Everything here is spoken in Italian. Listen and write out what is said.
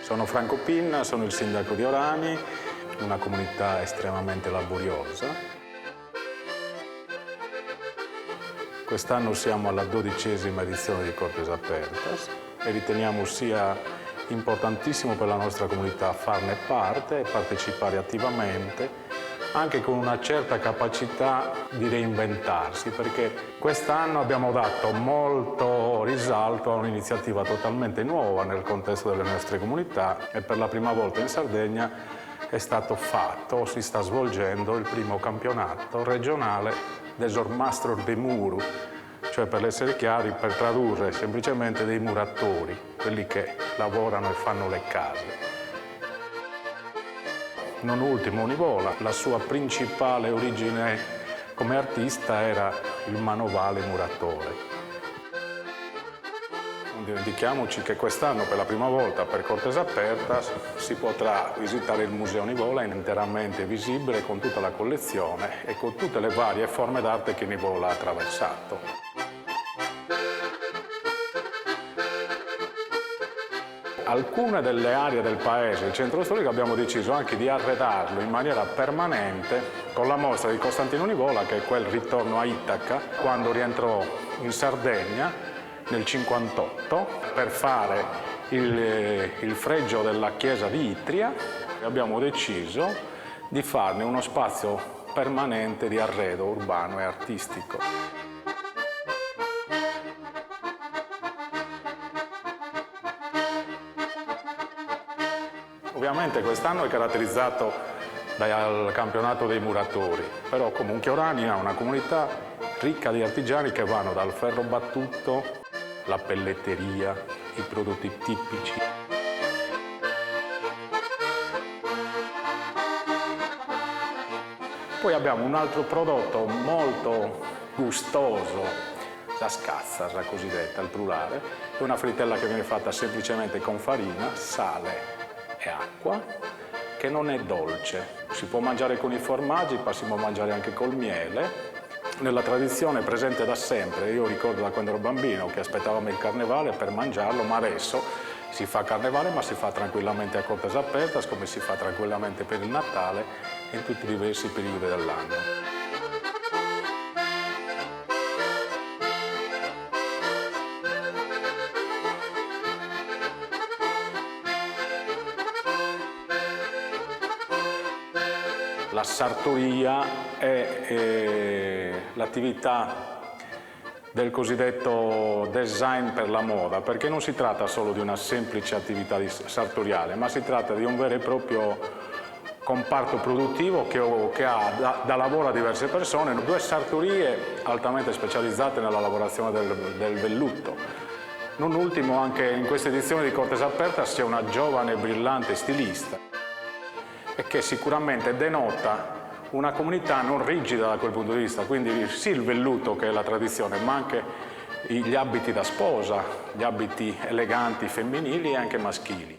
Sono Franco Pinna, sono il sindaco di Orani, una comunità estremamente laboriosa. Quest'anno siamo alla 12ª edizione di Cortes Apertas e riteniamo sia importantissimo per la nostra comunità farne parte e partecipare attivamente, anche con una certa capacità di reinventarsi, perché quest'anno abbiamo dato molto risalto a un'iniziativa totalmente nuova nel contesto delle nostre comunità e per la prima volta in Sardegna è stato fatto, si sta svolgendo il primo campionato regionale del Sormastro de Muro, cioè, per essere chiari, per tradurre semplicemente dei muratori, quelli che lavorano e fanno le case. Non ultimo Nivola, la sua principale origine come artista era il manovale muratore. Non dimentichiamoci che quest'anno per la prima volta per Cortes Apertas si potrà visitare il Museo Nivola interamente visibile con tutta la collezione e con tutte le varie forme d'arte che Nivola ha attraversato. Alcune delle aree del paese, il centro storico, abbiamo deciso anche di arredarlo in maniera permanente con la mostra di Costantino Nivola, che è quel ritorno a Itaca, quando rientrò in Sardegna nel 1958 per fare il fregio della chiesa di Itria. Abbiamo deciso di farne uno spazio permanente di arredo urbano e artistico. Ovviamente quest'anno è caratterizzato dal campionato dei muratori, però comunque Orani ha una comunità ricca di artigiani che vanno dal ferro battuto, la pelletteria, i prodotti tipici. Poi abbiamo un altro prodotto molto gustoso, la scazza, la cosiddetta, il plurale, è una frittella che viene fatta semplicemente con farina, sale e acqua, che non è dolce. Si può mangiare con i formaggi, ma si può mangiare anche col miele. Nella tradizione presente da sempre, io ricordo da quando ero bambino che aspettavamo il carnevale per mangiarlo, ma adesso si fa carnevale, ma si fa tranquillamente a Cortes Apertas, come si fa tranquillamente per il Natale e in tutti i diversi periodi dell'anno. La sartoria è l'attività del cosiddetto design per la moda, perché non si tratta solo di una semplice attività sartoriale, ma si tratta di un vero e proprio comparto produttivo che ha da lavoro a diverse persone, 2 sartorie altamente specializzate nella lavorazione del velluto. Non ultimo, anche in questa edizione di Cortes Apertas c'è una giovane e brillante stilista, e che sicuramente denota una comunità non rigida da quel punto di vista, quindi sì il velluto che è la tradizione, ma anche gli abiti da sposa, gli abiti eleganti femminili e anche maschili.